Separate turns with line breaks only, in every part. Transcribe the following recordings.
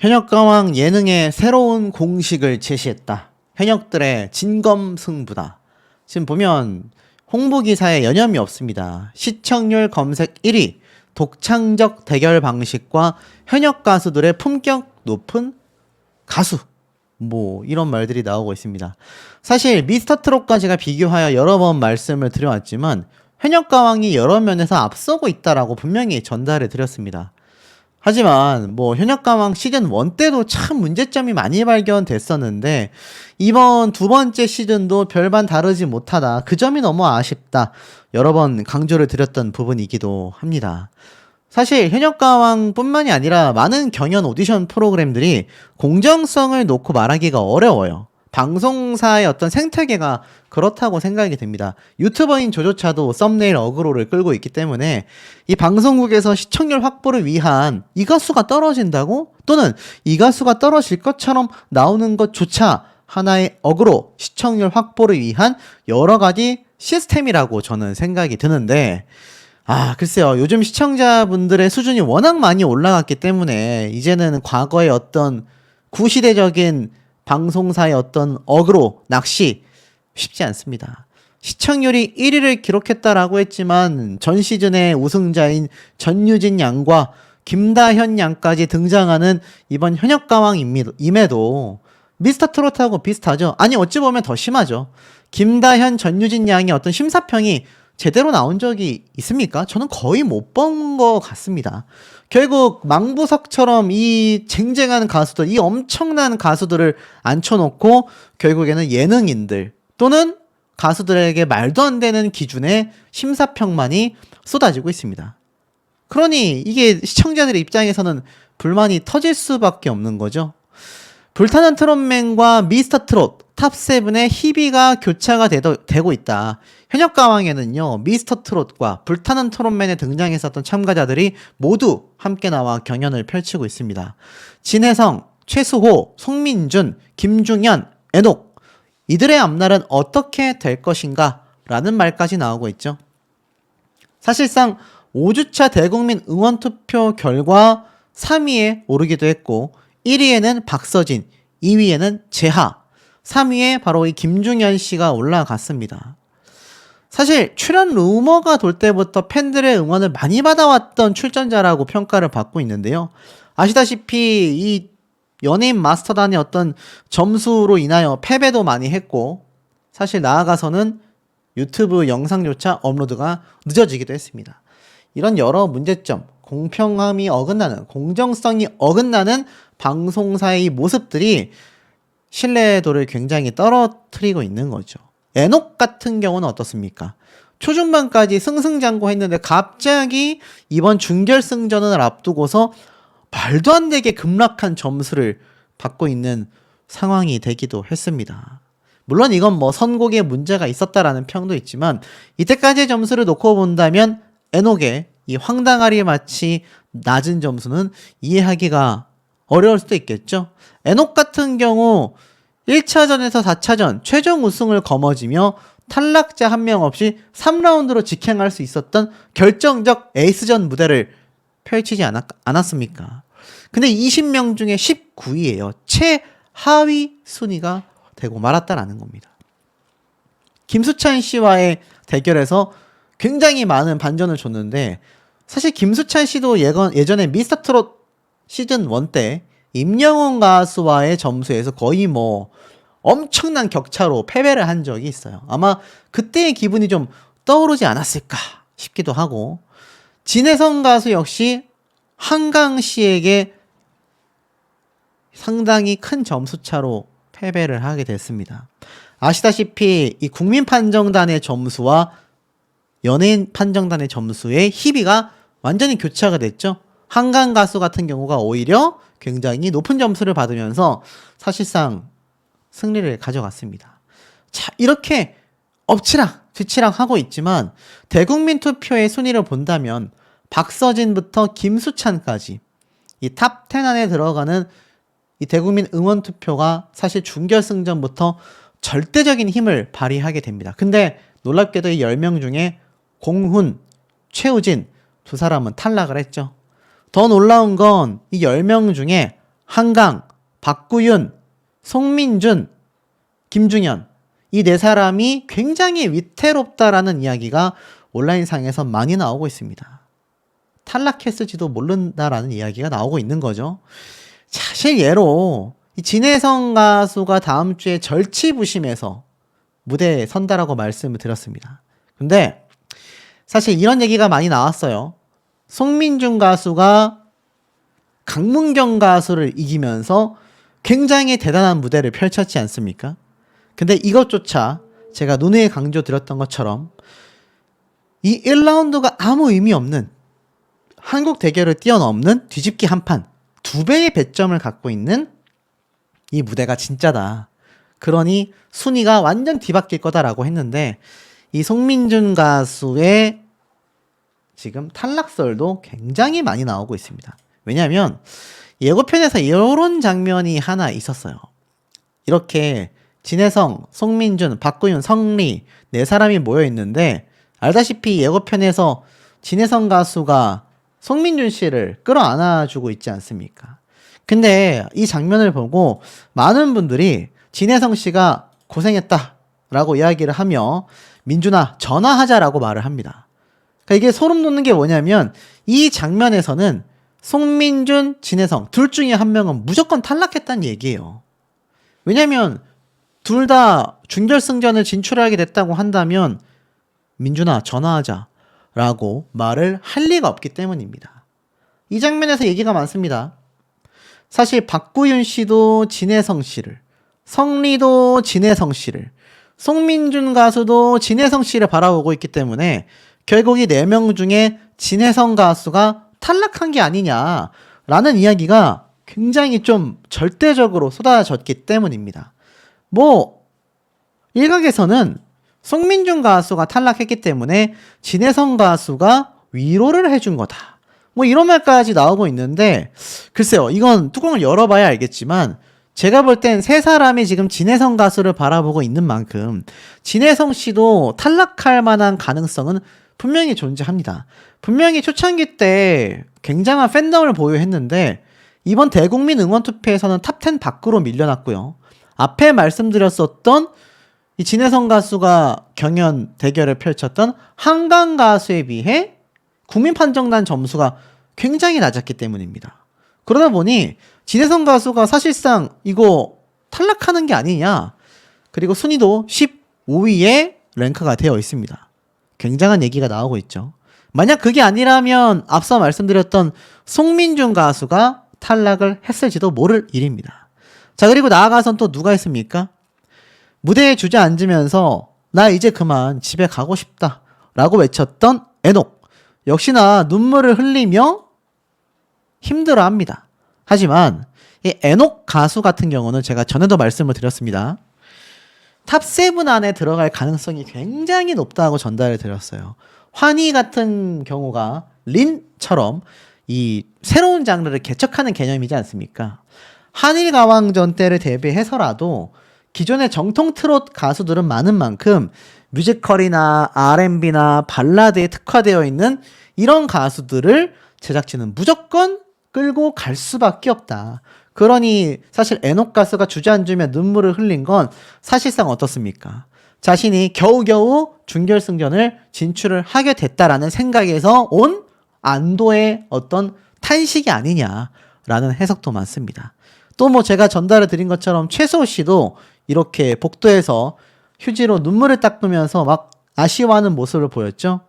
현역가왕 예능의 새로운 공식을 제시했다. 현역들의 진검승부다. 지금 보면 홍보기사에 여념이 없습니다. 시청률 검색 1위, 독창적 대결 방식과 현역 가수들의 품격 높은 가수. 이런 말들이 나오고 있습니다. 사실 미스터트롯과 제가 비교하여 여러 번 말씀을 드려왔지만 현역가왕이 여러 면에서 앞서고 있다라고 분명히 전달해 드렸습니다. 하지만 현역가왕 시즌 1 때도 참 문제점이 많이 발견됐었는데 이번 두 번째 시즌도 별반 다르지 못하다. 그 점이 너무 아쉽다. 여러 번 강조를 드렸던 부분이기도 합니다. 사실 현역가왕 뿐만이 아니라 많은 경연 오디션 프로그램들이 공정성을 놓고 말하기가 어려워요. 방송사의 어떤 생태계가 그렇다고 생각이 됩니다. 유튜버인 저조차도 썸네일 어그로를 끌고 있기 때문에 이 방송국에서 시청률 확보를 위한 이 가수가 떨어진다고? 또는 이 가수가 떨어질 것처럼 나오는 것조차 하나의 어그로, 시청률 확보를 위한 여러 가지 시스템이라고 저는 생각이 드는데 글쎄요. 요즘 시청자분들의 수준이 워낙 많이 올라갔기 때문에 이제는 과거의 어떤 구시대적인 방송사의 어떤 어그로, 낚시 쉽지 않습니다. 시청률이 1위를 기록했다라고 했지만 전 시즌의 우승자인 전유진 양과 김다현 양까지 등장하는 이번 현역가왕임에도 미스터트롯하고 비슷하죠. 아니 어찌 보면 더 심하죠. 김다현, 전유진 양의 어떤 심사평이 제대로 나온 적이 있습니까? 저는 거의 못 본 것 같습니다. 결국 망부석처럼 이 쟁쟁한 가수들, 이 엄청난 가수들을 앉혀놓고 결국에는 예능인들 또는 가수들에게 말도 안 되는 기준의 심사평만이 쏟아지고 있습니다. 그러니 이게 시청자들의 입장에서는 불만이 터질 수밖에 없는 거죠. 불타는 트롯맨과 미스터트롯 탑7의 희비가 교차가 되고 있다. 현역가왕에는요, 미스터트롯과 불타는 트롯맨에 등장했었던 참가자들이 모두 함께 나와 경연을 펼치고 있습니다. 진혜성, 최수호, 송민준, 김중현, 애녹 이들의 앞날은 어떻게 될 것인가? 라는 말까지 나오고 있죠. 사실상 5주차 대국민 응원투표 결과 3위에 오르기도 했고 1위에는 박서진, 2위에는 재하, 3위에 바로 이 김중현 씨가 올라갔습니다. 사실 출연 루머가 돌 때부터 팬들의 응원을 많이 받아왔던 출전자라고 평가를 받고 있는데요. 아시다시피 이 연예인 마스터단의 어떤 점수로 인하여 패배도 많이 했고 사실 나아가서는 유튜브 영상조차 업로드가 늦어지기도 했습니다. 이런 여러 문제점, 공평함이 어긋나는, 공정성이 어긋나는 방송사의 모습들이 신뢰도를 굉장히 떨어뜨리고 있는 거죠. 애녹 같은 경우는 어떻습니까? 초중반까지 승승장구했는데 갑자기 이번 준결승전을 앞두고서 말도 안 되게 급락한 점수를 받고 있는 상황이 되기도 했습니다. 물론 이건 선곡에 문제가 있었다라는 평도 있지만 이때까지의 점수를 놓고 본다면 애녹의 이 황당하리 마치 낮은 점수는 이해하기가 어려울 수도 있겠죠. 애녹 같은 경우 1차전에서 4차전 최종 우승을 거머쥐며 탈락자 한 명 없이 3라운드로 직행할 수 있었던 결정적 에이스전 무대를 펼치지 않았습니까? 근데 20명 중에 19위예요. 최하위 순위가 되고 말았다라는 겁니다. 김수찬 씨와의 대결에서 굉장히 많은 반전을 줬는데 사실 김수찬 씨도 예전에 미스터트롯 시즌 1 때 임영웅 가수와의 점수에서 거의 엄청난 격차로 패배를 한 적이 있어요. 아마 그때의 기분이 좀 떠오르지 않았을까 싶기도 하고 진혜성 가수 역시 한강 씨에게 상당히 큰 점수차로 패배를 하게 됐습니다. 아시다시피 이 국민 판정단의 점수와 연예인 판정단의 점수의 희비가 완전히 교차가 됐죠. 한강 가수 같은 경우가 오히려 굉장히 높은 점수를 받으면서 사실상 승리를 가져갔습니다. 자, 이렇게 엎치락 뒤치락 하고 있지만 대국민 투표의 순위를 본다면 박서진부터 김수찬까지 이 탑10 안에 들어가는 이 대국민 응원 투표가 사실 준결승전부터 절대적인 힘을 발휘하게 됩니다. 근데 놀랍게도 이 10명 중에 공훈, 최우진 두 사람은 탈락을 했죠. 더 놀라운 건 이 10명 중에 한강, 박구윤, 송민준, 김중현 이 네 사람이 굉장히 위태롭다라는 이야기가 온라인상에서 많이 나오고 있습니다. 탈락했을지도 모른다라는 이야기가 나오고 있는 거죠. 사실 예로 이 진혜성 가수가 다음 주에 절치부심해서 무대에 선다라고 말씀을 드렸습니다. 근데 사실 이런 얘기가 많이 나왔어요. 송민준 가수가 강문경 가수를 이기면서 굉장히 대단한 무대를 펼쳤지 않습니까? 근데 이것조차 제가 누누이 강조드렸던 것처럼 이 1라운드가 아무 의미 없는 한국 대결을 뛰어넘는 뒤집기 한판 2배의 배점을 갖고 있는 이 무대가 진짜다. 그러니 순위가 완전 뒤바뀔 거다라고 했는데 이 송민준 가수의 지금 탈락설도 굉장히 많이 나오고 있습니다. 왜냐하면 예고편에서 이런 장면이 하나 있었어요. 이렇게 진혜성, 송민준, 박구윤, 성리 네 사람이 모여 있는데 알다시피 예고편에서 진혜성 가수가 송민준 씨를 끌어안아주고 있지 않습니까? 근데 이 장면을 보고 많은 분들이 진혜성 씨가 고생했다 라고 이야기를 하며 민준아 전화하자라고 말을 합니다. 그러니까 이게 소름 돋는 게 뭐냐면 이 장면에서는 송민준, 진혜성 둘 중에 한 명은 무조건 탈락했다는 얘기예요. 왜냐면 둘 다 준결승전을 진출하게 됐다고 한다면 민준아 전화하자 라고 말을 할 리가 없기 때문입니다. 이 장면에서 얘기가 많습니다. 사실 박구윤 씨도 진혜성 씨를, 성리도 진혜성 씨를, 송민준 가수도 진혜성 씨를 바라보고 있기 때문에 결국 이 4명 중에 진혜성 가수가 탈락한 게 아니냐라는 이야기가 굉장히 좀 절대적으로 쏟아졌기 때문입니다. 뭐 일각에서는 송민준 가수가 탈락했기 때문에 진혜성 가수가 위로를 해준 거다. 뭐 이런 말까지 나오고 있는데 글쎄요. 이건 뚜껑을 열어봐야 알겠지만 제가 볼 땐 세 사람이 지금 진혜성 가수를 바라보고 있는 만큼 진혜성 씨도 탈락할 만한 가능성은 분명히 존재합니다. 분명히 초창기 때 굉장한 팬덤을 보유했는데 이번 대국민 응원투표에서는 탑10 밖으로 밀려났고요. 앞에 말씀드렸었던 이 진혜성 가수가 경연 대결을 펼쳤던 한강 가수에 비해 국민판정단 점수가 굉장히 낮았기 때문입니다. 그러다 보니 진혜성 가수가 사실상 이거 탈락하는 게 아니냐. 그리고 순위도 15위에 랭크가 되어 있습니다. 굉장한 얘기가 나오고 있죠. 만약 그게 아니라면 앞서 말씀드렸던 송민준 가수가 탈락을 했을지도 모를 일입니다. 자, 그리고 나아가선 또 누가 있습니까? 무대에 주저앉으면서 나 이제 그만 집에 가고 싶다 라고 외쳤던 에녹. 역시나 눈물을 흘리며 힘들어합니다. 하지만 이 에녹 가수 같은 경우는 제가 전에도 말씀을 드렸습니다. 탑7 안에 들어갈 가능성이 굉장히 높다고 전달을 드렸어요. 환희 같은 경우가 린처럼 이 새로운 장르를 개척하는 개념이지 않습니까? 한일가왕전 때를 대비해서라도 기존의 정통 트롯 가수들은 많은 만큼 뮤지컬이나 R&B나 발라드에 특화되어 있는 이런 가수들을 제작진은 무조건 끌고 갈 수밖에 없다. 그러니 사실 에녹 가수가 주저앉으며 눈물을 흘린 건 사실상 어떻습니까? 자신이 겨우겨우 준결승전을 진출을 하게 됐다라는 생각에서 온 안도의 어떤 탄식이 아니냐라는 해석도 많습니다. 또 뭐 제가 전달을 드린 것처럼 최수호 씨도 이렇게 복도에서 휴지로 눈물을 닦으면서 막 아쉬워하는 모습을 보였죠.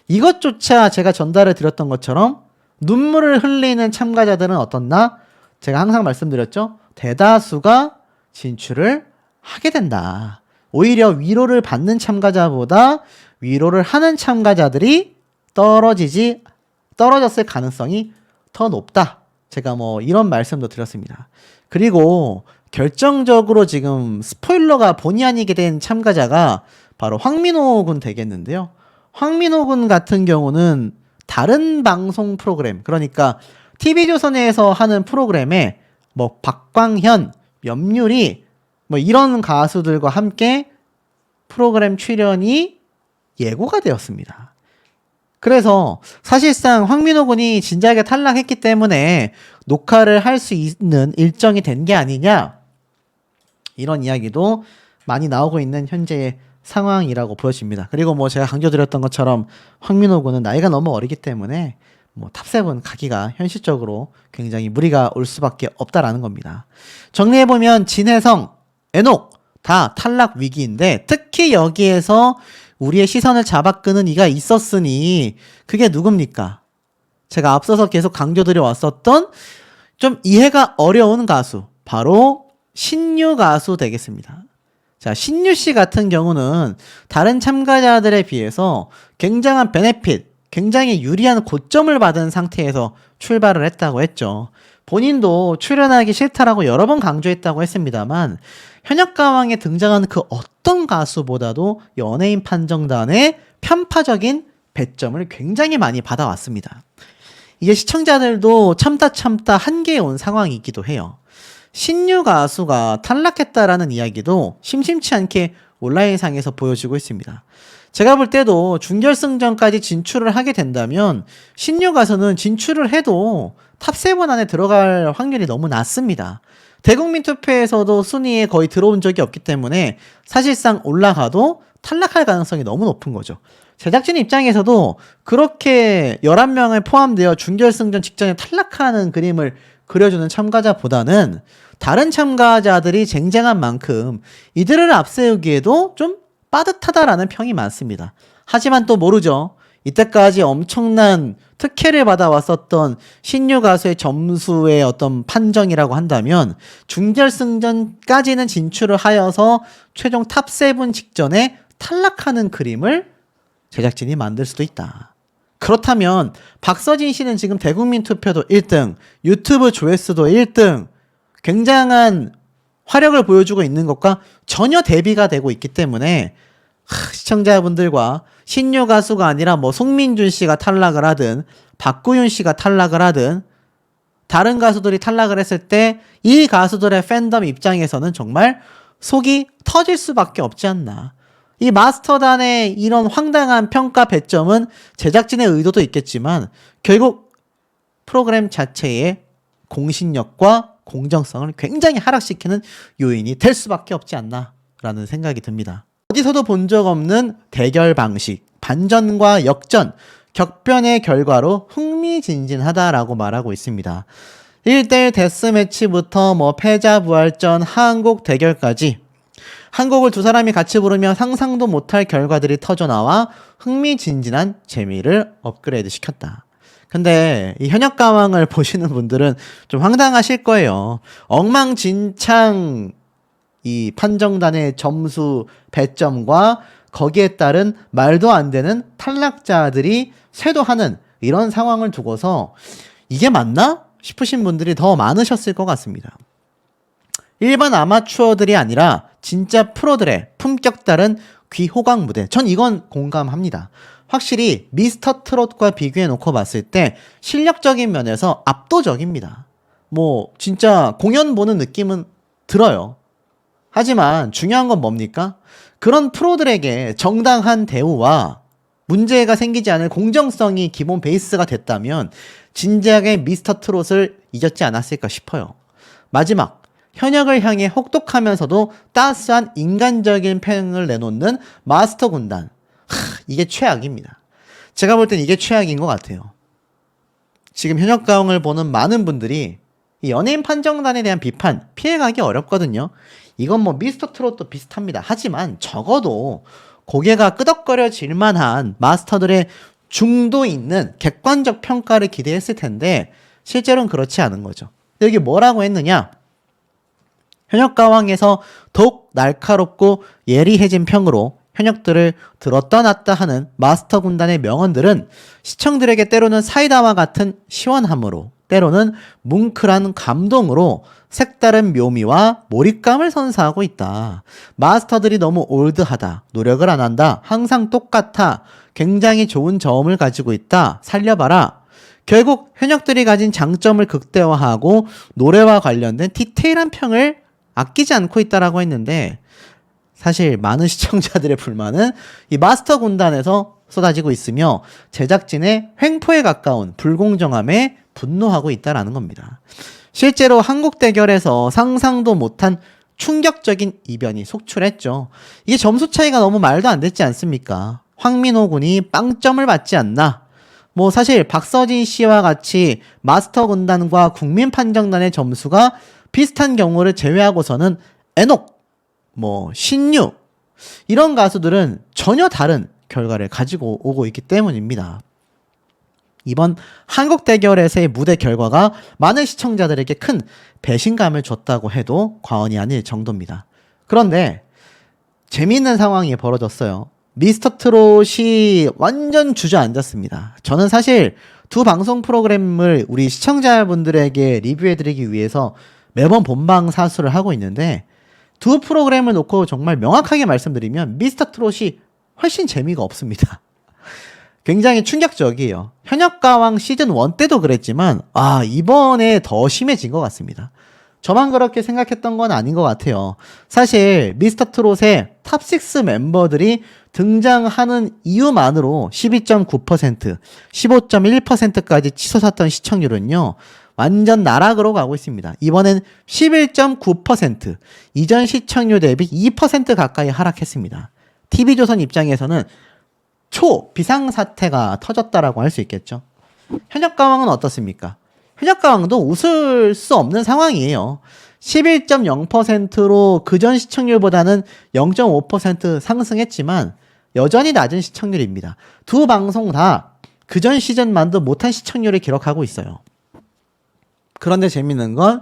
이것조차 제가 전달을 드렸던 것처럼 눈물을 흘리는 참가자들은 어떻나? 제가 항상 말씀드렸죠. 대다수가 진출을 하게 된다. 오히려 위로를 받는 참가자보다 위로를 하는 참가자들이 떨어졌을 가능성이 더 높다. 제가 뭐 이런 말씀도 드렸습니다. 그리고 결정적으로 지금 스포일러가 본의 아니게 된 참가자가 바로 황민호 군 되겠는데요. 황민호 군 같은 경우는 다른 방송 프로그램, 그러니까 TV조선에서 하는 프로그램에 뭐 박광현, 염유리 뭐 이런 가수들과 함께 프로그램 출연이 예고가 되었습니다. 그래서 사실상 황민호 군이 진작에 탈락했기 때문에 녹화를 할 수 있는 일정이 된 게 아니냐, 이런 이야기도 많이 나오고 있는 현재의 상황이라고 보여집니다. 그리고 뭐 제가 강조드렸던 것처럼 황민호 군은 나이가 너무 어리기 때문에 뭐 탑7 가기가 현실적으로 굉장히 무리가 올 수밖에 없다라는 겁니다. 정리해보면 진혜성, 에녹 다 탈락 위기인데, 특히 여기에서 우리의 시선을 잡아끄는 이가 있었으니 그게 누굽니까? 제가 앞서서 계속 강조드려 왔었던 좀 이해가 어려운 가수, 바로 신유 가수 되겠습니다. 자, 신유 씨 같은 경우는 다른 참가자들에 비해서 굉장한 베네핏, 굉장히 유리한 고점을 받은 상태에서 출발을 했다고 했죠. 본인도 출연하기 싫다라고 여러 번 강조했다고 했습니다만, 현역가왕에 등장하는 그 어떤 가수보다도 연예인 판정단의 편파적인 배점을 굉장히 많이 받아왔습니다. 이게 시청자들도 참다 한계에 온 상황이기도 해요. 신유 가수가 탈락했다라는 이야기도 심심치 않게 온라인상에서 보여지고 있습니다. 제가 볼 때도 준결승전까지 진출을 하게 된다면 신유 가수는 진출을 해도 탑7 안에 들어갈 확률이 너무 낮습니다. 대국민 투표에서도 순위에 거의 들어온 적이 없기 때문에 사실상 올라가도 탈락할 가능성이 너무 높은 거죠. 제작진 입장에서도 그렇게 11명에 포함되어 준결승전 직전에 탈락하는 그림을 그려주는 참가자보다는 다른 참가자들이 쟁쟁한 만큼 이들을 앞세우기에도 좀 빠듯하다라는 평이 많습니다. 하지만 또 모르죠. 이때까지 엄청난 특혜를 받아왔었던 신유 가수의 점수의 어떤 판정이라고 한다면 준결승전까지는 진출을 하여서 최종 탑7 직전에 탈락하는 그림을 제작진이 만들 수도 있다. 그렇다면 박서진 씨는 지금 대국민 투표도 1등, 유튜브 조회수도 1등, 굉장한 화력을 보여주고 있는 것과 전혀 대비가 되고 있기 때문에 시청자분들과 신유 가수가 아니라 뭐 송민준 씨가 탈락을 하든 박구윤 씨가 탈락을 하든 다른 가수들이 탈락을 했을 때 이 가수들의 팬덤 입장에서는 정말 속이 터질 수밖에 없지 않나. 이 마스터단의 이런 황당한 평가 배점은 제작진의 의도도 있겠지만 결국 프로그램 자체의 공신력과 공정성을 굉장히 하락시키는 요인이 될 수밖에 없지 않나라는 생각이 듭니다. 어디서도 본 적 없는 대결 방식, 반전과 역전, 격변의 결과로 흥미진진하다라고 말하고 있습니다. 1대1 데스매치부터 뭐 패자부활전, 하한곡 대결까지 한 곡을 두 사람이 같이 부르면 상상도 못할 결과들이 터져나와 흥미진진한 재미를 업그레이드 시켰다. 근데 이 현역가왕을 보시는 분들은 좀 황당하실 거예요. 엉망진창 이 판정단의 점수 배점과 거기에 따른 말도 안 되는 탈락자들이 쇄도하는 이런 상황을 두고서 이게 맞나? 싶으신 분들이 더 많으셨을 것 같습니다. 일반 아마추어들이 아니라 진짜 프로들의 품격 다른 귀호강 무대. 전 이건 공감합니다. 확실히 미스터 트롯과 비교해 놓고 봤을 때 실력적인 면에서 압도적입니다. 뭐 진짜 공연 보는 느낌은 들어요. 하지만 중요한 건 뭡니까? 그런 프로들에게 정당한 대우와 문제가 생기지 않을 공정성이 기본 베이스가 됐다면 진지하게 미스터 트롯을 잊었지 않았을까 싶어요. 마지막, 현역을 향해 혹독하면서도 따스한 인간적인 평을 내놓는 마스터 군단. 이게 최악입니다. 제가 볼 땐 이게 최악인 것 같아요. 지금 현역가왕을 보는 많은 분들이 이 연예인 판정단에 대한 비판 피해가기 어렵거든요. 이건 뭐 미스터 트롯도 비슷합니다. 하지만 적어도 고개가 끄덕거려질 만한 마스터들의 중도 있는 객관적 평가를 기대했을 텐데 실제로는 그렇지 않은 거죠. 여기 뭐라고 했느냐? 현역가왕에서 더욱 날카롭고 예리해진 평으로 현역들을 들었다 놨다 하는 마스터 군단의 명언들은 시청들에게 때로는 사이다와 같은 시원함으로, 때로는 뭉클한 감동으로 색다른 묘미와 몰입감을 선사하고 있다. 마스터들이 너무 올드하다, 노력을 안 한다, 항상 똑같아, 굉장히 좋은 점을 가지고 있다, 살려봐라. 결국 현역들이 가진 장점을 극대화하고 노래와 관련된 디테일한 평을 아끼지 않고 있다라고 했는데, 사실 많은 시청자들의 불만은 이 마스터 군단에서 쏟아지고 있으며 제작진의 횡포에 가까운 불공정함에 분노하고 있다라는 겁니다. 실제로 한국 대결에서 상상도 못한 충격적인 이변이 속출했죠. 이게 점수 차이가 너무 말도 안 됐지 않습니까? 황민호 군이 빵점을 받지 않나? 뭐 사실 박서진 씨와 같이 마스터 군단과 국민 판정단의 점수가 비슷한 경우를 제외하고서는 에녹, 뭐 신유 이런 가수들은 전혀 다른 결과를 가지고 오고 있기 때문입니다. 이번 한국 대결에서의 무대 결과가 많은 시청자들에게 큰 배신감을 줬다고 해도 과언이 아닐 정도입니다. 그런데 재미있는 상황이 벌어졌어요. 미스터트롯이 완전 주저앉았습니다. 저는 사실 두 방송 프로그램을 우리 시청자분들에게 리뷰해드리기 위해서 매번 본방 사수를 하고 있는데 두 프로그램을 놓고 정말 명확하게 말씀드리면 미스터트롯이 훨씬 재미가 없습니다. 굉장히 충격적이에요. 현역가왕 시즌1 때도 그랬지만 이번에 더 심해진 것 같습니다. 저만 그렇게 생각했던 건 아닌 것 같아요. 사실 미스터트롯의 탑6 멤버들이 등장하는 이유만으로 12.9%, 15.1%까지 치솟았던 시청률은요. 완전 나락으로 가고 있습니다. 이번엔 11.9%, 이전 시청률 대비 2% 가까이 하락했습니다. TV조선 입장에서는 비상사태가 터졌다라고 할 수 있겠죠. 현역가왕은 어떻습니까? 현역가왕도 웃을 수 없는 상황이에요. 11.0%로 그전 시청률보다는 0.5% 상승했지만 여전히 낮은 시청률입니다. 두 방송 다 그전 시즌만도 못한 시청률을 기록하고 있어요. 그런데 재밌는 건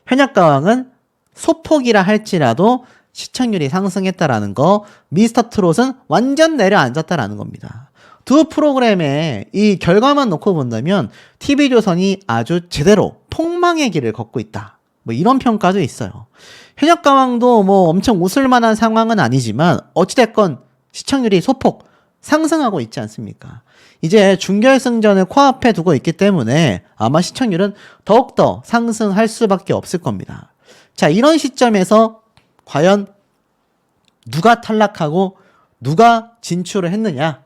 현역가왕은 소폭이라 할지라도 시청률이 상승했다라는 거, 미스터트롯은 완전 내려앉았다라는 겁니다. 두 프로그램의 이 결과만 놓고 본다면 TV조선이 아주 제대로 폭망의 길을 걷고 있다. 뭐 이런 평가도 있어요. 현역가왕도 뭐 엄청 웃을 만한 상황은 아니지만 어찌됐건 시청률이 소폭 상승하고 있지 않습니까? 이제 준결승전을 코앞에 두고 있기 때문에 아마 시청률은 더욱더 상승할 수밖에 없을 겁니다. 자, 이런 시점에서 과연 누가 탈락하고 누가 진출을 했느냐?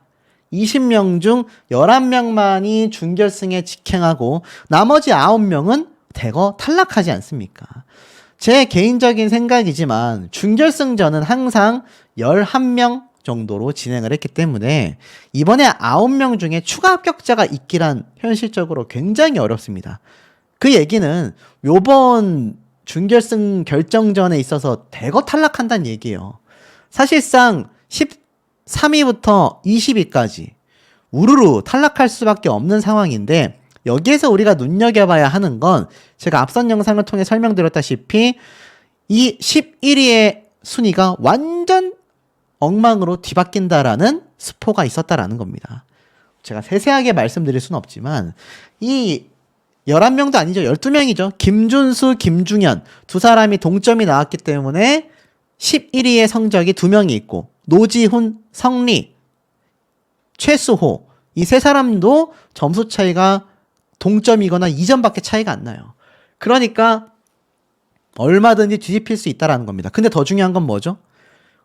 20명 중 11명만이 준결승에 직행하고 나머지 9명은 대거 탈락하지 않습니까? 제 개인적인 생각이지만 준결승전은 항상 11명 정도로 진행을 했기 때문에 이번에 9명 중에 추가 합격자가 있기란 현실적으로 굉장히 어렵습니다. 그 얘기는 요번 준결승 결정전에 있어서 대거 탈락한다는 얘기예요. 사실상 13위부터 20위까지 우르르 탈락할 수밖에 없는 상황인데 여기에서 우리가 눈여겨봐야 하는 건 제가 앞선 영상을 통해 설명드렸다시피 이 11위의 순위가 완전 엉망으로 뒤바뀐다라는 스포가 있었다라는 겁니다. 제가 세세하게 말씀드릴 수는 없지만 이 11명도 아니죠. 12명이죠. 김준수, 김중현 두 사람이 동점이 나왔기 때문에 11위의 성적이 2명이 있고 노지훈, 성리, 최수호 이 세 사람도 점수 차이가 동점이거나 2점밖에 차이가 안 나요. 그러니까 얼마든지 뒤집힐 수 있다라는 겁니다. 근데 더 중요한 건 뭐죠?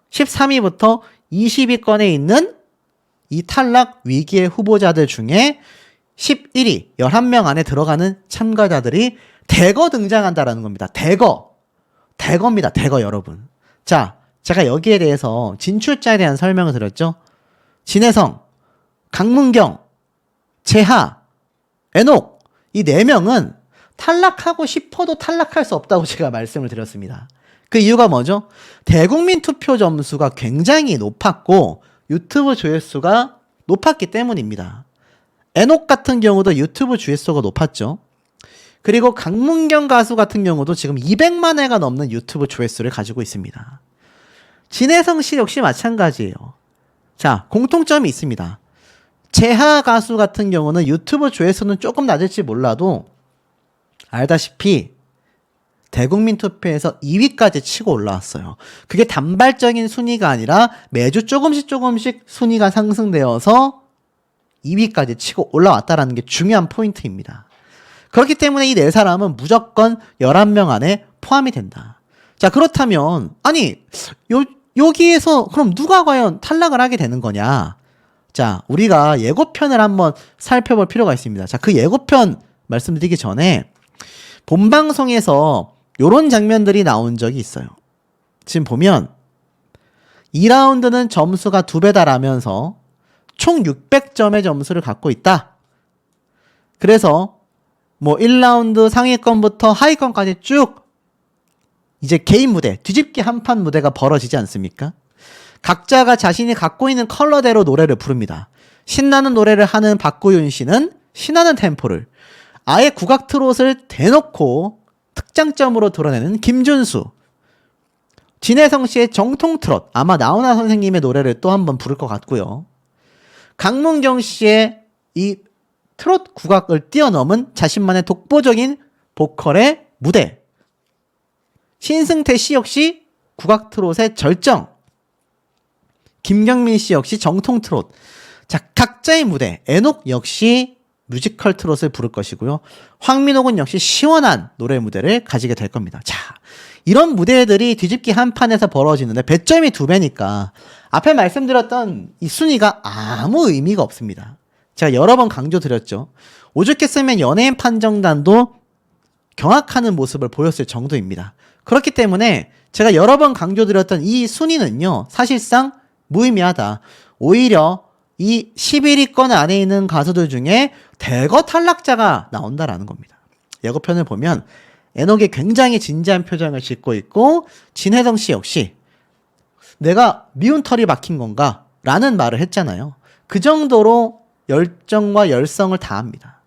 13위부터 20위권에 있는 이 탈락 위기의 후보자들 중에 11위 11명 안에 들어가는 참가자들이 대거 등장한다라는 겁니다. 대거입니다. 대거 여러분. 자, 제가 여기에 대해서 진출자에 대한 설명을 드렸죠. 진혜성, 강문경, 재하, 에녹 이 4명은 탈락하고 싶어도 탈락할 수 없다고 제가 말씀을 드렸습니다. 그 이유가 뭐죠? 대국민 투표 점수가 굉장히 높았고 유튜브 조회수가 높았기 때문입니다. 에녹 같은 경우도 유튜브 조회수가 높았죠. 그리고 강문경 가수 같은 경우도 지금 200만 회가 넘는 유튜브 조회수를 가지고 있습니다. 진혜성 씨 역시 마찬가지예요. 자, 공통점이 있습니다. 재하 가수 같은 경우는 유튜브 조회수는 조금 낮을지 몰라도 알다시피 대국민 투표에서 2위까지 치고 올라왔어요. 그게 단발적인 순위가 아니라 매주 조금씩 순위가 상승되어서 2위까지 치고 올라왔다라는 게 중요한 포인트입니다. 그렇기 때문에 이 4사람은 무조건 11명 안에 포함이 된다. 자, 그렇다면 아니 여기에서 그럼 누가 과연 탈락을 하게 되는 거냐? 자, 우리가 예고편을 한번 살펴볼 필요가 있습니다. 자, 그 예고편 말씀드리기 전에 본방송에서 요런 장면들이 나온 적이 있어요. 지금 보면 2라운드는 점수가 2배 달하면서 총 600점의 점수를 갖고 있다. 그래서 뭐 1라운드 상위권부터 하위권까지 쭉 이제 개인 무대, 뒤집기 한판 무대가 벌어지지 않습니까? 각자가 자신이 갖고 있는 컬러대로 노래를 부릅니다. 신나는 노래를 하는 박구윤 씨는 신나는 템포를, 아예 국악 트롯을 대놓고 특장점으로 드러내는 김준수, 진혜성 씨의 정통 트롯, 아마 나훈아 선생님의 노래를 또 한번 부를 것 같고요. 강문경 씨의 이 트롯 국악을 뛰어넘은 자신만의 독보적인 보컬의 무대, 신승태 씨 역시 국악 트롯의 절정, 김경민 씨 역시 정통 트롯. 자, 각자의 무대, 애녹 역시 뮤지컬 트롯을 부를 것이고요. 황민호군 역시 시원한 노래 무대를 가지게 될 겁니다. 자, 이런 무대들이 뒤집기 한 판에서 벌어지는데 배점이 2배니까 앞에 말씀드렸던 이 순위가 아무 의미가 없습니다. 제가 여러 번 강조드렸죠. 오죽했으면 연예인 판정단도 경악하는 모습을 보였을 정도입니다. 그렇기 때문에 제가 여러 번 강조드렸던 이 순위는요, 사실상 무의미하다. 오히려 이 11위권 안에 있는 가수들 중에 대거 탈락자가 나온다라는 겁니다. 예고편을 보면 애녹이 굉장히 진지한 표정을 짓고 있고, 진혜성 씨 역시 내가 미운 털이 박힌 건가? 라는 말을 했잖아요. 그 정도로 열정과 열성을 다합니다.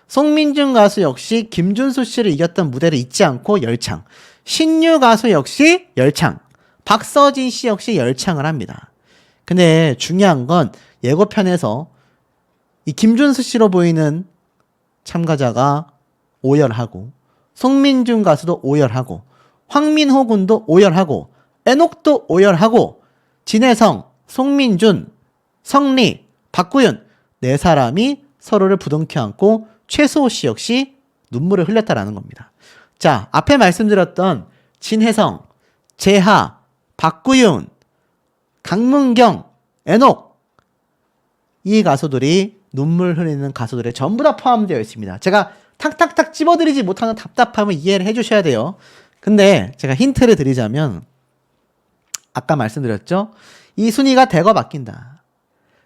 송민준 가수 역시 김준수 씨를 이겼던 무대를 잊지 않고 열창. 신유 가수 역시 열창. 박서진 씨 역시 열창을 합니다. 근데 중요한 건 예고편에서 이 김준수 씨로 보이는 참가자가 오열하고, 송민준 가수도 오열하고, 황민호 군도 오열하고, 애녹도 오열하고, 진혜성, 송민준, 성리, 박구윤 네 사람이 서로를 부둥켜 안고 최수호 씨 역시 눈물을 흘렸다라는 겁니다. 자, 앞에 말씀드렸던 진혜성, 재하, 박구윤, 강문경, 애녹, 이 가수들이 눈물 흘리는 가수들에 전부 다 포함되어 있습니다. 제가 탁탁탁 집어드리지 못하는 답답함을 이해를 해주셔야 돼요. 근데 제가 힌트를 드리자면, 아까 말씀드렸죠? 이 순위가 대거 바뀐다.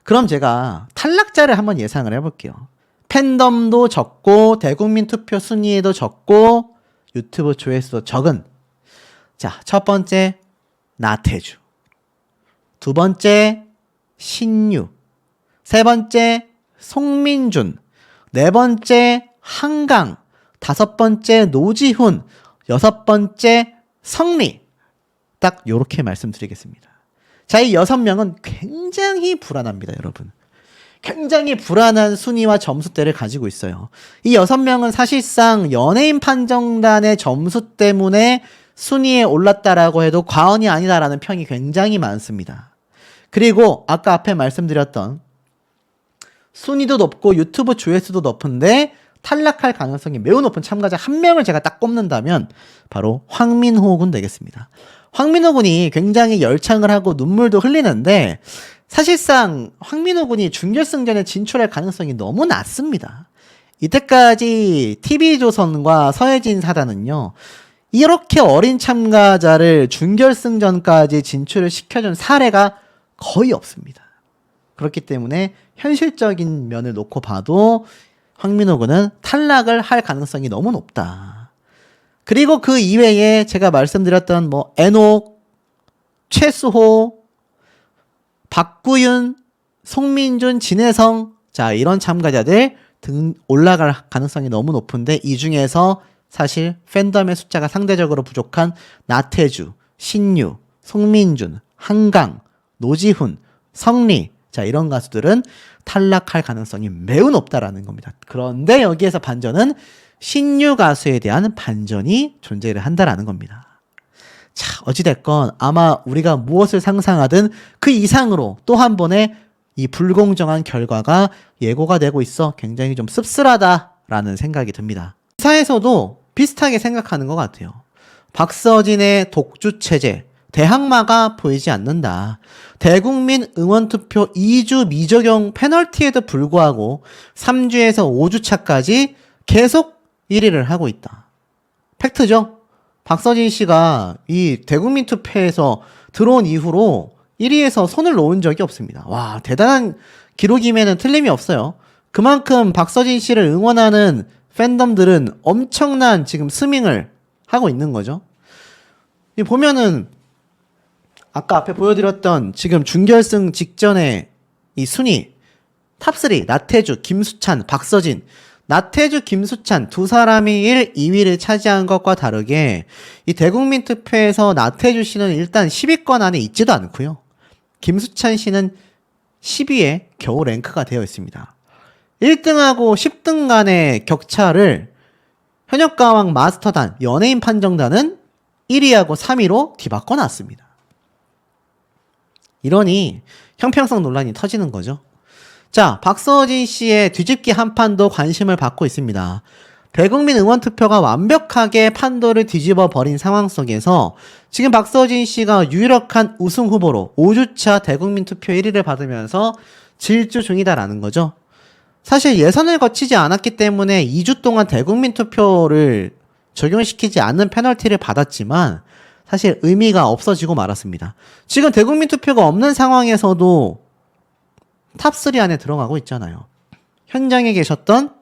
그럼 제가 탈락자를 한번 예상을 해볼게요. 팬덤도 적고, 대국민 투표 순위에도 적고, 유튜브 조회수도 적은. 자, 첫 번째 나태주, 두 번째 신유, 세 번째 송민준, 네 번째 한강, 다섯 번째 노지훈, 여섯 번째 성리. 딱 요렇게 말씀드리겠습니다. 자, 이 6명은 굉장히 불안합니다, 여러분. 굉장히 불안한 순위와 점수대를 가지고 있어요. 이 6명은 사실상 연예인 판정단의 점수 때문에 순위에 올랐다라고 해도 과언이 아니다라는 평이 굉장히 많습니다. 그리고 아까 앞에 말씀드렸던 순위도 높고 유튜브 조회수도 높은데 탈락할 가능성이 매우 높은 참가자 한 명을 제가 딱 꼽는다면 바로 황민호 군 되겠습니다. 황민호 군이 굉장히 열창을 하고 눈물도 흘리는데, 사실상 황민호 군이 준결승전에 진출할 가능성이 너무 낮습니다. 이때까지 TV조선과 서혜진 사단은요, 이렇게 어린 참가자를 준결승전까지 진출을 시켜준 사례가 거의 없습니다. 그렇기 때문에 현실적인 면을 놓고 봐도 황민호 군은 탈락을 할 가능성이 너무 높다. 그리고 그 이외에 제가 말씀드렸던 뭐 애녹, 최수호, 박구윤, 송민준, 진혜성, 자, 이런 참가자들 등 올라갈 가능성이 너무 높은데, 이 중에서 사실 팬덤의 숫자가 상대적으로 부족한 나태주, 신유, 송민준, 한강, 노지훈, 성리, 자, 이런 가수들은 탈락할 가능성이 매우 높다라는 겁니다. 그런데 여기에서 반전은 신유 가수에 대한 반전이 존재를 한다라는 겁니다. 자, 어찌됐건 아마 우리가 무엇을 상상하든 그 이상으로 또 한 번의 이 불공정한 결과가 예고가 되고 있어 굉장히 좀 씁쓸하다라는 생각이 듭니다. 기사에서도 비슷하게 생각하는 것 같아요. 박서진의 독주체제, 대항마가 보이지 않는다. 대국민 응원투표 2주 미적용 페널티에도 불구하고 3주에서 5주차까지 계속 1위를 하고 있다. 팩트죠? 박서진 씨가 이 대국민 투표에서 들어온 이후로 1위에서 손을 놓은 적이 없습니다. 와, 대단한 기록임에는 틀림이 없어요. 그만큼 박서진 씨를 응원하는 팬덤들은 엄청난 지금 스밍을 하고 있는 거죠. 이 보면은 아까 앞에 보여드렸던 지금 준결승 직전에 이 순위 탑3 나태주, 김수찬, 박서진. 나태주, 김수찬 두 사람이 1, 2위를 차지한 것과 다르게 이 대국민 투표에서 나태주 씨는 일단 10위권 안에 있지도 않고요. 김수찬 씨는 10위에 겨우 랭크가 되어 있습니다. 1등하고 10등 간의 격차를 현역가왕 마스터단, 연예인 판정단은 1위하고 3위로 뒤바꿔 놨습니다. 이러니 형평성 논란이 터지는 거죠. 자, 박서진 씨의 뒤집기 한판도 관심을 받고 있습니다. 대국민 응원투표가 완벽하게 판도를 뒤집어 버린 상황 속에서 지금 박서진 씨가 유력한 우승 후보로 5주차 대국민 투표 1위를 받으면서 질주 중이다라는 거죠. 사실 예선을 거치지 않았기 때문에 2주 동안 대국민 투표를 적용시키지 않는 페널티를 받았지만 사실 의미가 없어지고 말았습니다. 지금 대국민 투표가 없는 상황에서도 탑3 안에 들어가고 있잖아요. 현장에 계셨던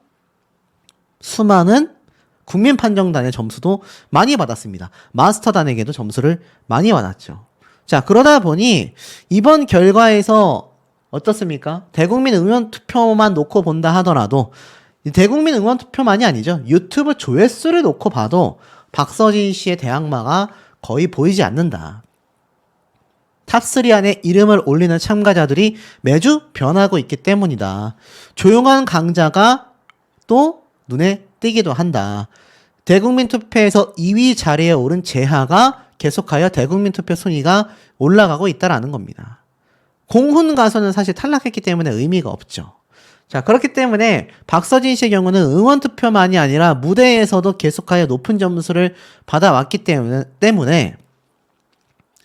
수많은 국민판정단의 점수도 많이 받았습니다. 마스터단에게도 점수를 많이 받았죠. 자, 그러다 보니 이번 결과에서 어떻습니까? 대국민 응원투표만 놓고 본다 하더라도 대국민 응원투표만이 아니죠. 유튜브 조회수를 놓고 봐도 박서진 씨의 대항마가 거의 보이지 않는다. 탑3 안에 이름을 올리는 참가자들이 매주 변하고 있기 때문이다. 조용한 강자가 또 눈에 띄기도 한다. 대국민 투표에서 2위 자리에 오른 재하가 계속하여 대국민 투표 순위가 올라가고 있다라는 겁니다. 공훈 가수는 사실 탈락했기 때문에 의미가 없죠. 자, 그렇기 때문에 박서진 씨의 경우는 응원투표만이 아니라 무대에서도 계속하여 높은 점수를 받아왔기 때문에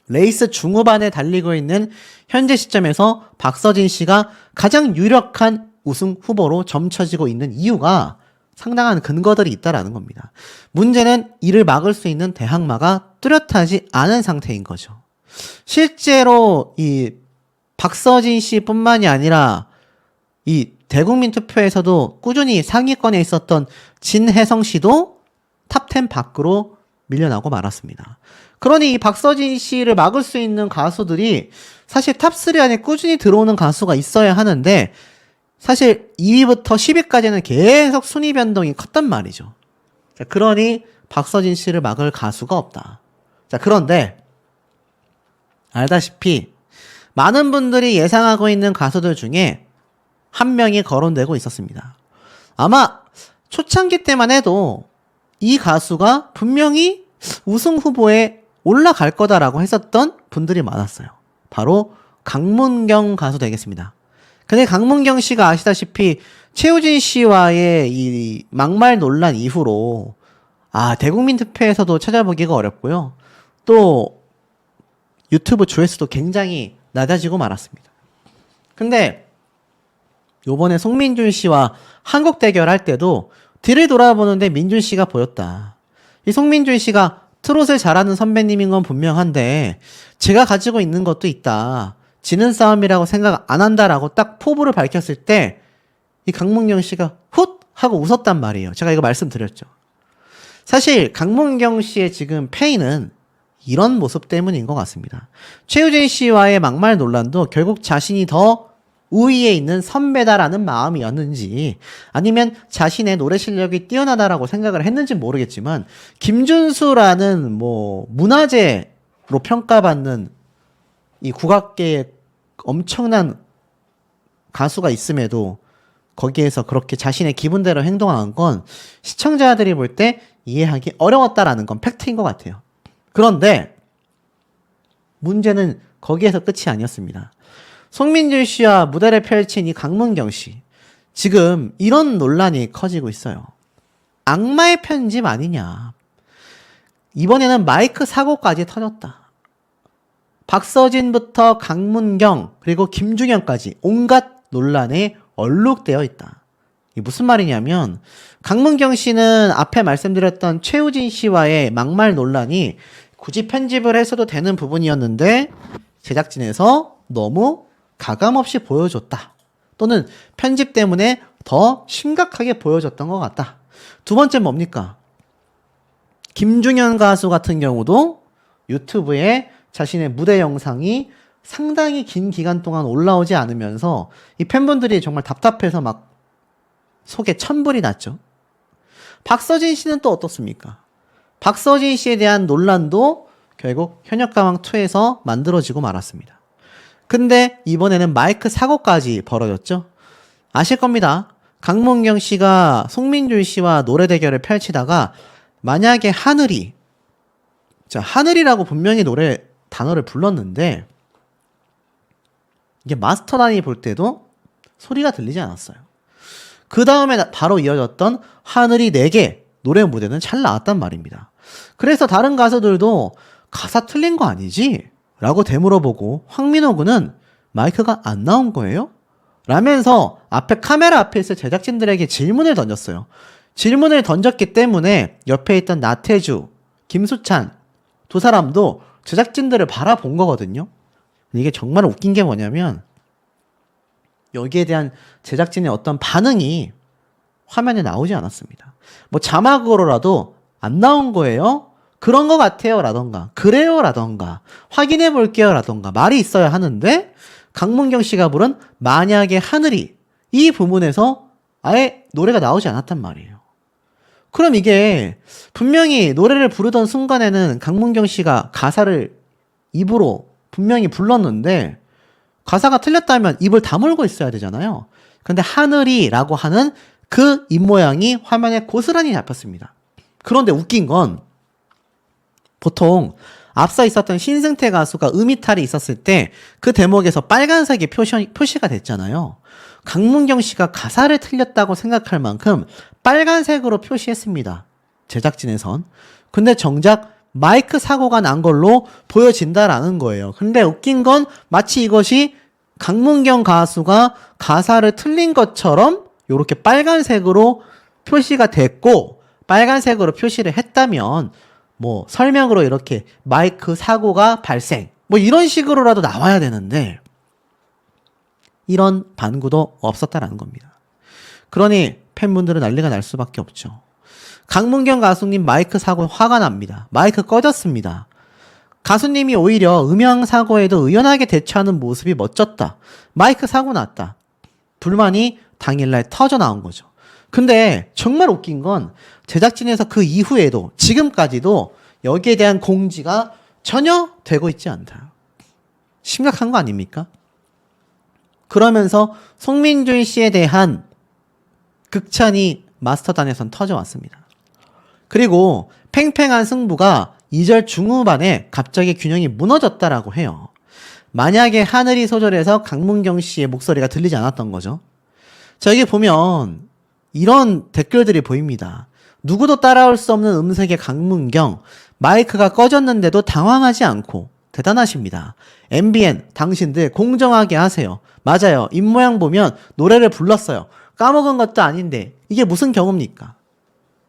레이스 중후반에 달리고 있는 현재 시점에서 박서진 씨가 가장 유력한 우승 후보로 점쳐지고 있는 이유가 상당한 근거들이 있다라는 겁니다. 문제는 이를 막을 수 있는 대항마가 뚜렷하지 않은 상태인 거죠. 실제로 이 박서진 씨뿐만이 아니라 이 대국민 투표에서도 꾸준히 상위권에 있었던 진혜성 씨도 탑10 밖으로 밀려나고 말았습니다. 그러니 이 박서진 씨를 막을 수 있는 가수들이 사실 탑3 안에 꾸준히 들어오는 가수가 있어야 하는데 사실 2위부터 10위까지는 계속 순위 변동이 컸단 말이죠. 자, 그러니 박서진 씨를 막을 가수가 없다. 자, 그런데 알다시피 많은 분들이 예상하고 있는 가수들 중에 한 명이 거론되고 있었습니다. 아마 초창기 때만 해도 이 가수가 분명히 우승 후보에 올라갈 거다라고 했었던 분들이 많았어요. 바로 강문경 가수 되겠습니다. 근데 강문경 씨가 아시다시피 최우진 씨와의 이 막말 논란 이후로 대국민 투표에서도 찾아보기가 어렵고요. 또 유튜브 조회수도 굉장히 낮아지고 말았습니다. 근데 요번에 송민준 씨와 한국 대결할 때도 뒤를 돌아보는데 민준 씨가 보였다. 이 송민준 씨가 트롯을 잘하는 선배님인 건 분명한데 제가 가지고 있는 것도 있다. 지는 싸움이라고 생각 안 한다라고 딱 포부를 밝혔을 때 이 강문경 씨가 훗 하고 웃었단 말이에요. 제가 이거 말씀드렸죠. 사실 강문경 씨의 지금 페인은 이런 모습 때문인 것 같습니다. 최우진 씨와의 막말 논란도 결국 자신이 더 우위에 있는 선배다라는 마음이었는지 아니면 자신의 노래 실력이 뛰어나다라고 생각을 했는지 모르겠지만 김준수라는 문화재로 평가받는 이 국악계의 엄청난 가수가 있음에도 거기에서 그렇게 자신의 기분대로 행동한 건 시청자들이 볼 때 이해하기 어려웠다라는 건 팩트인 것 같아요. 그런데 문제는 거기에서 끝이 아니었습니다. 송민준 씨와 무대를 펼친 이 강문경 씨. 지금 이런 논란이 커지고 있어요. 악마의 편집 아니냐. 이번에는 마이크 사고까지 터졌다. 박서진부터 강문경 그리고 김중현까지 온갖 논란에 얼룩되어 있다. 이게 무슨 말이냐면 강문경 씨는 앞에 말씀드렸던 최우진 씨와의 막말 논란이 굳이 편집을 했어도 되는 부분이었는데 제작진에서 너무 가감없이 보여줬다. 또는 편집 때문에 더 심각하게 보여줬던 것 같다. 두 번째 뭡니까? 김중현 가수 같은 경우도 유튜브에 자신의 무대 영상이 상당히 긴 기간 동안 올라오지 않으면서 이 팬분들이 정말 답답해서 막 속에 천불이 났죠. 박서진 씨는 또 어떻습니까? 박서진 씨에 대한 논란도 결국 현역가왕2에서 만들어지고 말았습니다. 근데 이번에는 마이크 사고까지 벌어졌죠. 아실 겁니다. 강문경 씨가 송민준 씨와 노래 대결을 펼치다가 만약에 하늘이, 자, 하늘이라고 분명히 노래 단어를 불렀는데 이게 마스터단이 볼 때도 소리가 들리지 않았어요. 그 다음에 바로 이어졌던 하늘이 4개 노래 무대는 잘 나왔단 말입니다. 그래서 다른 가수들도 가사 틀린 거 아니지? 라고 되물어보고 황민호 군은 마이크가 안 나온 거예요? 라면서 앞에 카메라 앞에 있을 제작진들에게 질문을 던졌어요. 질문을 던졌기 때문에 옆에 있던 나태주, 김수찬 두 사람도 제작진들을 바라본 거거든요. 이게 정말 웃긴 게 뭐냐면 여기에 대한 제작진의 어떤 반응이 화면에 나오지 않았습니다. 뭐 자막으로라도 안 나온 거예요? 그런 거 같아요 라던가 그래요 라던가 확인해 볼게요 라던가 말이 있어야 하는데 강문경 씨가 부른 만약에 하늘이 이 부분에서 아예 노래가 나오지 않았단 말이에요. 그럼 이게 분명히 노래를 부르던 순간에는 강문경 씨가 가사를 입으로 분명히 불렀는데 가사가 틀렸다면 입을 다물고 있어야 되잖아요. 근데 하늘이라고 하는 그 입모양이 화면에 고스란히 잡혔습니다. 그런데 웃긴 건 보통 앞서 있었던 신승태 가수가 음이탈이 있었을 때 그 대목에서 빨간색이 표시가 됐잖아요. 강문경 씨가 가사를 틀렸다고 생각할 만큼 빨간색으로 표시했습니다. 제작진에선. 근데 정작 마이크 사고가 난 걸로 보여진다라는 거예요. 근데 웃긴 건 마치 이것이 강문경 가수가 가사를 틀린 것처럼 이렇게 빨간색으로 표시가 됐고 빨간색으로 표시를 했다면 뭐 설명으로 이렇게 마이크 사고가 발생 뭐 이런 식으로라도 나와야 되는데 이런 반구도 없었다라는 겁니다. 그러니 팬분들은 난리가 날 수밖에 없죠. 강문경 가수님 마이크 사고 화가 납니다. 마이크 꺼졌습니다. 가수님이 오히려 음향 사고에도 의연하게 대처하는 모습이 멋졌다. 마이크 사고 났다. 불만이 당일날 터져 나온 거죠. 근데 정말 웃긴 건 제작진에서 그 이후에도 지금까지도 여기에 대한 공지가 전혀 되고 있지 않다. 심각한 거 아닙니까? 그러면서 송민준 씨에 대한 극찬이 마스터단에선 터져왔습니다. 그리고 팽팽한 승부가 2절 중후반에 갑자기 균형이 무너졌다라고 해요. 만약에 하늘이 소절에서 강문경 씨의 목소리가 들리지 않았던 거죠. 자, 여기 보면 이런 댓글들이 보입니다. 누구도 따라올 수 없는 음색의 강문경, 마이크가 꺼졌는데도 당황하지 않고 대단하십니다. MBN, 당신들 공정하게 하세요. 맞아요. 입모양 보면 노래를 불렀어요. 까먹은 것도 아닌데 이게 무슨 경우입니까?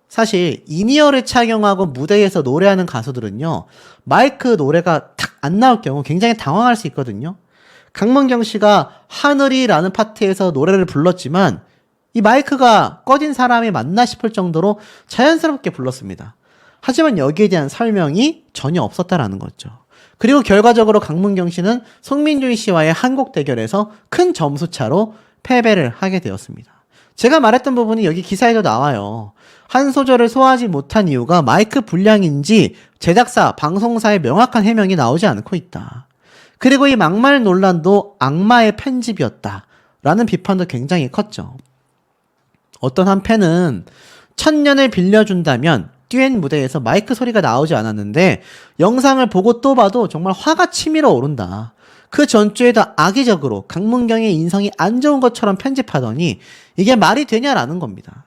사실 인이어를 착용하고 무대에서 노래하는 가수들은요. 마이크 노래가 탁 안 나올 경우 굉장히 당황할 수 있거든요. 강문경 씨가 하늘이라는 파트에서 노래를 불렀지만 이 마이크가 꺼진 사람이 맞나 싶을 정도로 자연스럽게 불렀습니다. 하지만 여기에 대한 설명이 전혀 없었다라는 거죠. 그리고 결과적으로 강문경 씨는 송민준 씨와의 한곡 대결에서 큰 점수차로 패배를 하게 되었습니다. 제가 말했던 부분이 여기 기사에도 나와요. 한 소절을 소화하지 못한 이유가 마이크 불량인지 제작사, 방송사의 명확한 해명이 나오지 않고 있다. 그리고 이 막말 논란도 악마의 편집이었다. 라는 비판도 굉장히 컸죠. 어떤 한 팬은 1000년을 빌려준다면 듀엣 무대에서 마이크 소리가 나오지 않았는데 영상을 보고 또 봐도 정말 화가 치밀어 오른다. 그 전주에도 악의적으로 강문경의 인성이 안 좋은 것처럼 편집하더니 이게 말이 되냐라는 겁니다.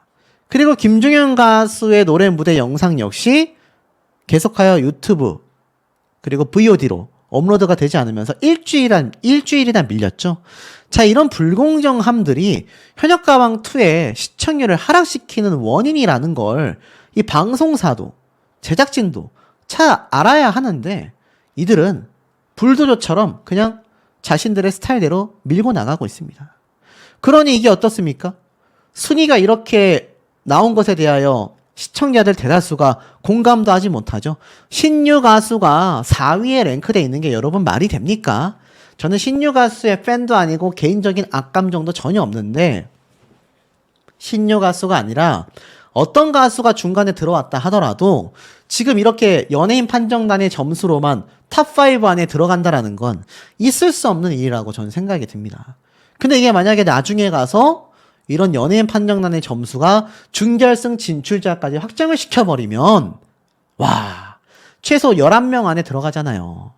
그리고 김중현 가수의 노래 무대 영상 역시 계속하여 유튜브 그리고 VOD로 업로드가 되지 않으면서 일주일이나 밀렸죠. 자, 이런 불공정함들이 현역가왕2의 시청률을 하락시키는 원인이라는 걸 이 방송사도 제작진도 잘 알아야 하는데 이들은 불도저처럼 그냥 자신들의 스타일대로 밀고 나가고 있습니다. 그러니 이게 어떻습니까? 순위가 이렇게 나온 것에 대하여 시청자들 대다수가 공감도 하지 못하죠. 신유 가수가 4위에 랭크되어 있는 게 여러분 말이 됩니까? 저는 신유 가수의 팬도 아니고 개인적인 악감정도 전혀 없는데 신유 가수가 아니라 어떤 가수가 중간에 들어왔다 하더라도 지금 이렇게 연예인 판정단의 점수로만 탑5 안에 들어간다라는 건 있을 수 없는 일이라고 저는 생각이 듭니다. 근데 이게 만약에 나중에 가서 이런 연예인 판정단의 점수가 준결승 진출자까지 확정을 시켜버리면 와, 최소 11명 안에 들어가잖아요.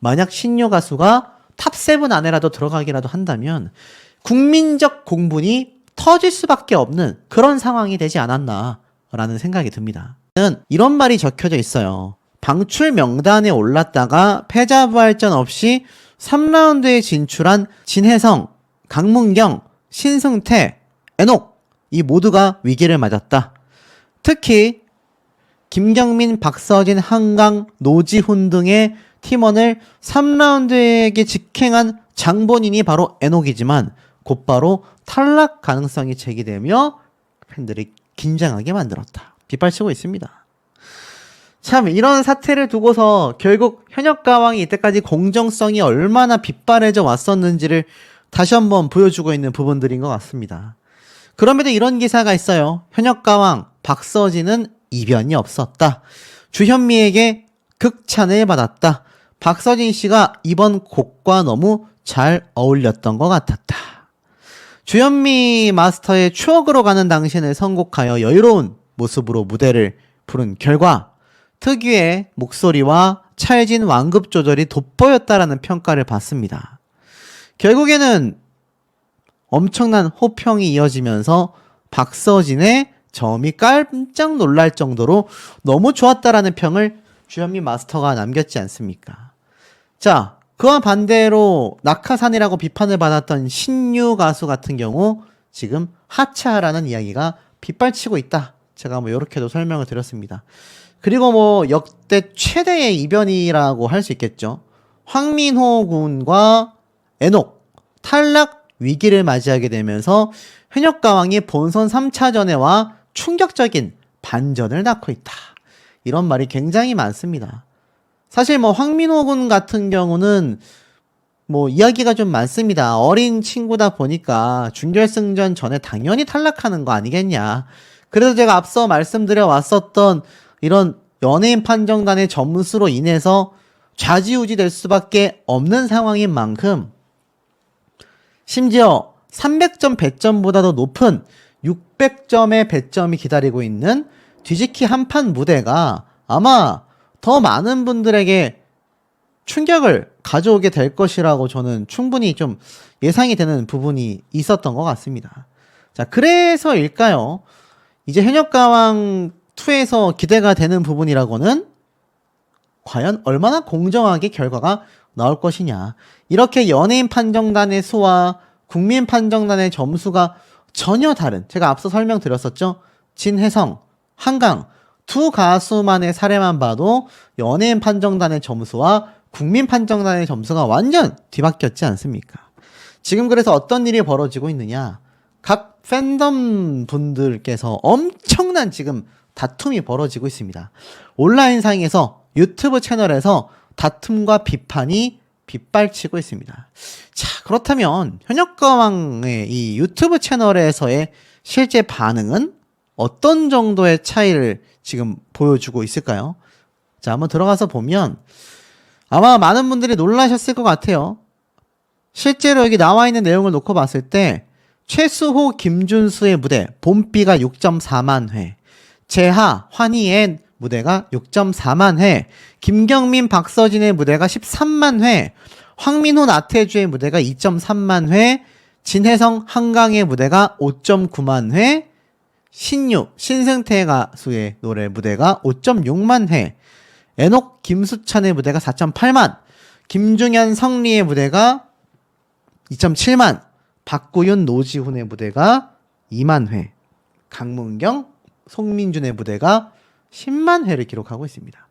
만약 신유 가수가 탑7 안에라도 들어가기라도 한다면 국민적 공분이 터질 수밖에 없는 그런 상황이 되지 않았나라는 생각이 듭니다. 이런 말이 적혀져 있어요. 방출 명단에 올랐다가 패자 부활전 없이 3라운드에 진출한 진혜성, 강문경, 신승태, 에녹 이 모두가 위기를 맞았다. 특히 김경민, 박서진, 한강, 노지훈 등의 팀원을 3라운드에게 직행한 장본인이 바로 에녹이지만 곧바로 탈락 가능성이 제기되며 팬들이 긴장하게 만들었다. 빗발치고 있습니다. 참 이런 사태를 두고서 결국 현역가왕이 이때까지 공정성이 얼마나 빗발해져 왔었는지를 다시 한번 보여주고 있는 부분들인 것 같습니다. 그럼에도 이런 기사가 있어요. 현역가왕 박서진은 이변이 없었다. 주현미에게 극찬을 받았다. 박서진 씨가 이번 곡과 너무 잘 어울렸던 것 같았다. 주현미 마스터의 추억으로 가는 당신을 선곡하여 여유로운 모습으로 무대를 부른 결과 특유의 목소리와 찰진 완급 조절이 돋보였다라는 평가를 받습니다. 결국에는 엄청난 호평이 이어지면서 박서진의 점이 깜짝 놀랄 정도로 너무 좋았다라는 평을 주현미 마스터가 남겼지 않습니까? 자, 그와 반대로 낙하산이라고 비판을 받았던 신유 가수 같은 경우 지금 하차하라는 이야기가 빗발치고 있다. 제가 뭐 이렇게도 설명을 드렸습니다. 그리고 뭐 역대 최대의 이변이라고 할 수 있겠죠. 황민호 군과 에녹 탈락 위기를 맞이하게 되면서 현역가왕이 본선 3차전에와 충격적인 반전을 낳고 있다. 이런 말이 굉장히 많습니다. 사실 뭐 황민호 군 같은 경우는 뭐 이야기가 좀 많습니다. 어린 친구다 보니까 준결승전 전에 당연히 탈락하는 거 아니겠냐. 그래서 제가 앞서 말씀드려 왔었던 이런 연예인 판정단의 점수로 인해서 좌지우지 될 수밖에 없는 상황인 만큼 심지어 300점 배점보다도 높은 600점의 배점이 기다리고 있는 뒤집기 한판 무대가 아마 더 많은 분들에게 충격을 가져오게 될 것이라고 저는 충분히 좀 예상이 되는 부분이 있었던 것 같습니다. 자, 그래서일까요? 이제 현역가왕 2에서 기대가 되는 부분이라고는 과연 얼마나 공정하게 결과가 나올 것이냐. 이렇게 연예인 판정단의 수와 국민 판정단의 점수가 전혀 다른, 제가 앞서 설명드렸었죠. 진혜성, 한강 두 가수만의 사례만 봐도 연예인 판정단의 점수와 국민 판정단의 점수가 완전 뒤바뀌었지 않습니까? 지금 그래서 어떤 일이 벌어지고 있느냐. 각 팬덤 분들께서 엄청난 지금 다툼이 벌어지고 있습니다. 온라인상에서 유튜브 채널에서 다툼과 비판이 빗발치고 있습니다. 자, 그렇다면 현역가왕의 이 유튜브 채널에서의 실제 반응은 어떤 정도의 차이를 지금 보여주고 있을까요? 자, 한번 들어가서 보면 아마 많은 분들이 놀라셨을 것 같아요. 실제로 여기 나와 있는 내용을 놓고 봤을 때 최수호, 김준수의 무대 봄비가 6.4만 회, 재하, 환희의 무대가 6.4만 회, 김경민, 박서진의 무대가 13만 회, 황민호, 나태주의 무대가 2.3만 회, 진혜성, 한강의 무대가 5.9만 회, 신유, 신승태 가수의 노래 무대가 5.6만 회, 에녹, 김수찬의 무대가 4.8만, 김중현, 성리의 무대가 2.7만, 박구윤, 노지훈의 무대가 2만 회, 강문경, 송민준의 무대가 10만 회를 기록하고 있습니다.